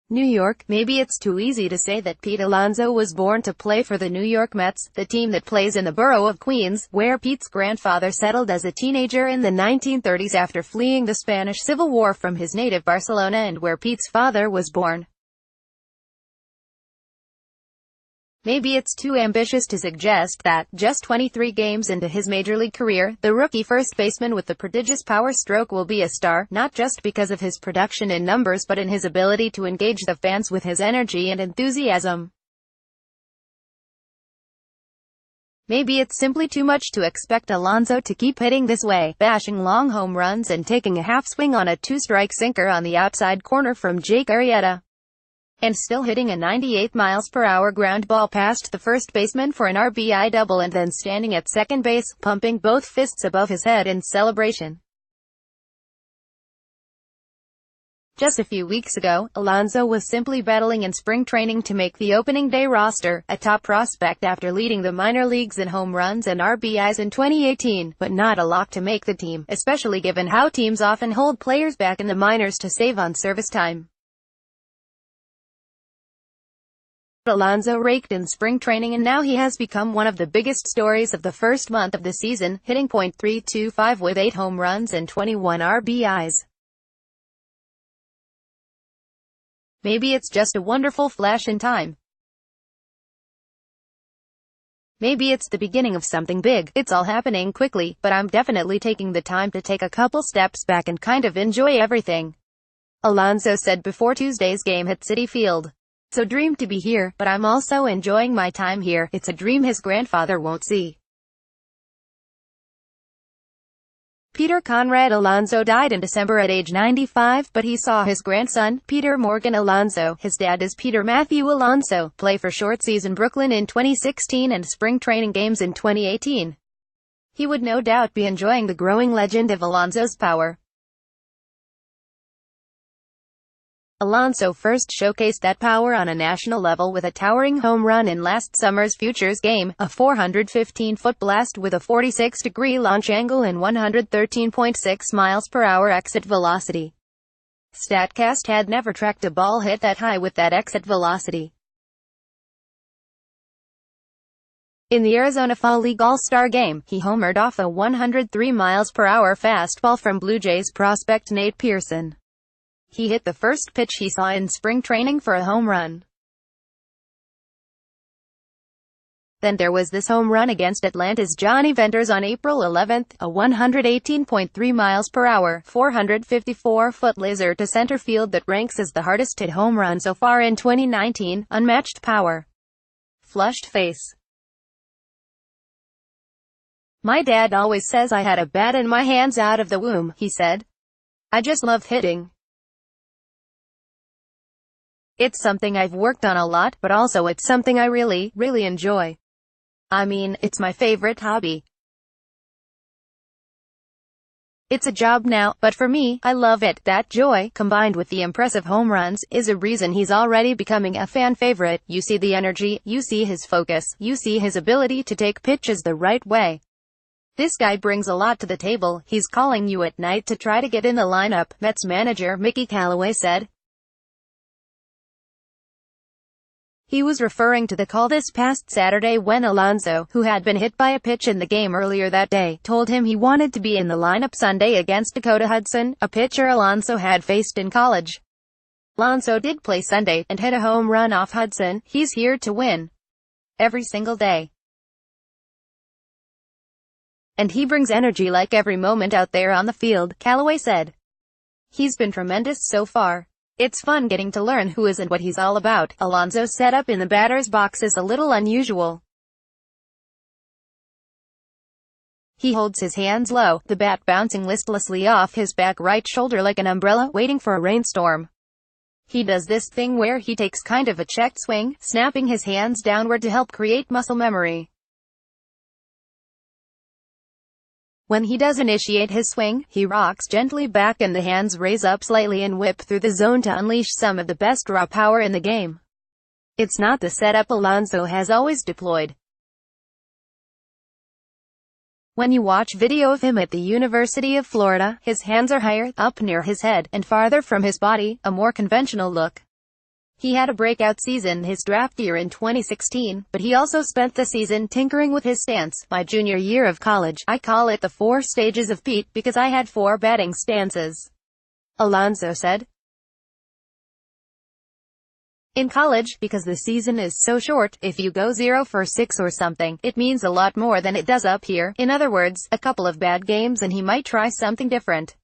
New York. Maybe it's too easy to say that Pete Alonso was born to play for the New York Mets, the team that plays in the borough of Queens, where Pete's grandfather settled as a teenager in the 1930s after fleeing the Spanish Civil War from his native Barcelona, and where Pete's father was born. Maybe it's too ambitious to suggest that, just 23 games into his major league career, the rookie first baseman with the prodigious power stroke will be a star, not just because of his production in numbers but in his ability to engage the fans with his energy and enthusiasm. Maybe it's simply too much to expect Alonso to keep hitting this way, bashing long home runs and taking a half swing on a two-strike sinker on the outside corner from Jake Arrieta, and still hitting a 98 miles per hour ground ball past the first baseman for an RBI double, and then standing at second base, pumping both fists above his head in celebration. Just a few weeks ago, Alonso was simply battling in spring training to make the opening day roster, a top prospect after leading the minor leagues in home runs and RBIs in 2018, but not a lock to make the team, especially given how teams often hold players back in the minors to save on service time. Alonso raked in spring training, and now he has become one of the biggest stories of the first month of the season, hitting .325 with 8 home runs and 21 RBIs. Maybe it's just a wonderful flash in time. Maybe it's the beginning of something big. It's all happening quickly, but I'm definitely taking the time to take a couple steps back and kind of enjoy everything, Alonso said before Tuesday's game at Citi Field. "So dream to be here, but I'm also enjoying my time here. It's a dream his grandfather won't see." Peter Conrad Alonso died in December at age 95, but he saw his grandson, Peter Morgan Alonso, his dad is Peter Matthew Alonso, play for short season Brooklyn in 2016 and spring training games in 2018. He would no doubt be enjoying the growing legend of Alonso's power. Alonso first showcased that power on a national level with a towering home run in last summer's Futures game, a 415-foot blast with a 46-degree launch angle and 113.6 miles per hour exit velocity. StatCast had never tracked a ball hit that high with that exit velocity. In the Arizona Fall League All-Star Game, he homered off a 103 miles per hour fastball from Blue Jays prospect Nate Pearson. He hit the first pitch he saw in spring training for a home run. Then there was this home run against Atlanta's Johnny Venters on April 11, a 118.3 miles per hour, 454-foot laser to center field that ranks as the hardest hit home run so far in 2019, unmatched power. Flushed face. "My dad always says I had a bat in my hands out of the womb," he said. "I just love hitting. It's something I've worked on a lot, but also it's something I really enjoy. I mean, it's my favorite hobby. It's a job now, but for me, I love it." That joy, combined with the impressive home runs, is a reason he's already becoming a fan favorite. You see the energy, you see his focus, you see his ability to take pitches the right way. This guy brings a lot to the table. He's calling you at night to try to get in the lineup, Mets manager Mickey Callaway said. He was referring to the call this past Saturday when Alonso, who had been hit by a pitch in the game earlier that day, told him he wanted to be in the lineup Sunday against Dakota Hudson, a pitcher Alonso had faced in college. Alonso did play Sunday, and hit a home run off Hudson. "He's here to win. Every single day. And he brings energy like every moment out there on the field," Callaway said. "He's been tremendous so far. It's fun getting to learn who is and what he's all about." Alonso's setup in the batter's box is a little unusual. He holds his hands low, the bat bouncing listlessly off his back right shoulder like an umbrella, waiting for a rainstorm. He does this thing where he takes kind of a checked swing, snapping his hands downward to help create muscle memory. When he does initiate his swing, he rocks gently back and the hands raise up slightly and whip through the zone to unleash some of the best raw power in the game. It's not the setup Alonso has always deployed. When you watch video of him at the University of Florida, his hands are higher, up near his head, and farther from his body, a more conventional look. He had a breakout season his draft year in 2016, but he also spent the season tinkering with his stance. My junior year of college, I call it the 4 stages of Pete, because I had 4 batting stances, Alonso said. In college, because the season is so short, if you go 0 for 6 or something, it means a lot more than it does up here. In other words, a couple of bad games and he might try something different.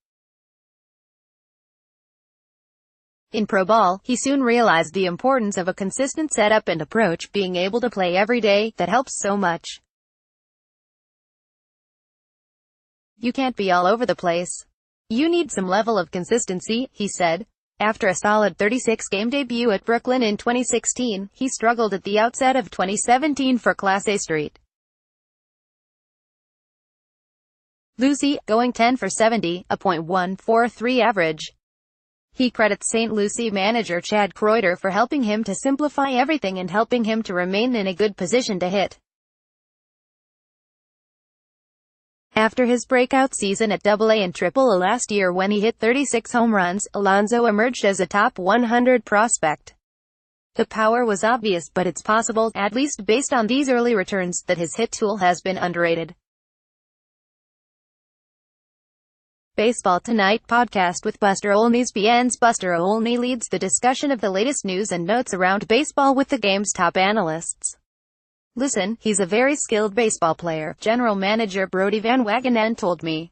In pro ball, he soon realized the importance of a consistent setup and approach, being able to play every day. That helps so much. You can't be all over the place. You need some level of consistency, he said. After a solid 36-game debut at Brooklyn in 2016, he struggled at the outset of 2017 for Class A Street. Lucy, going 10 for 70, a .143 average. He credits St. Lucie manager Chad Kreuter for helping him to simplify everything and helping him to remain in a good position to hit. After his breakout season at AA and AAA last year when he hit 36 home runs, Alonso emerged as a top 100 prospect. The power was obvious, but it's possible, at least based on these early returns, that his hit tool has been underrated. Baseball Tonight podcast with Buster Olney. ESPN's Buster Olney leads the discussion of the latest news and notes around baseball with the game's top analysts. Listen, he's a very skilled baseball player, General Manager Brodie Van Wagenen told me.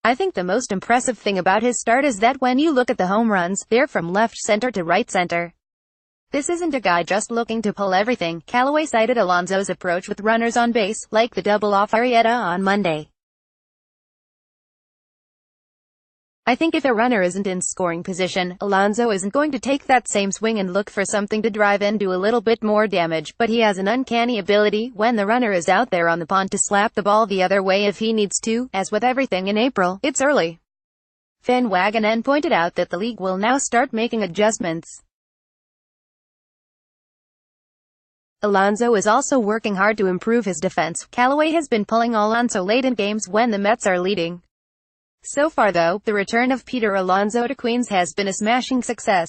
I think the most impressive thing about his start is that when you look at the home runs, they're from left center to right center. This isn't a guy just looking to pull everything. Callaway cited Alonso's approach with runners on base, like the double off Arrieta on Monday. I think if a runner isn't in scoring position, Alonso isn't going to take that same swing and look for something to drive and do a little bit more damage, but he has an uncanny ability, when the runner is out there on the pond, to slap the ball the other way if he needs to. As with everything in April, it's early. Van Wagenen pointed out that the league will now start making adjustments. Alonso is also working hard to improve his defense. Callaway has been pulling Alonso late in games when the Mets are leading. So far though, the return of Peter Alonso to Queens has been a smashing success.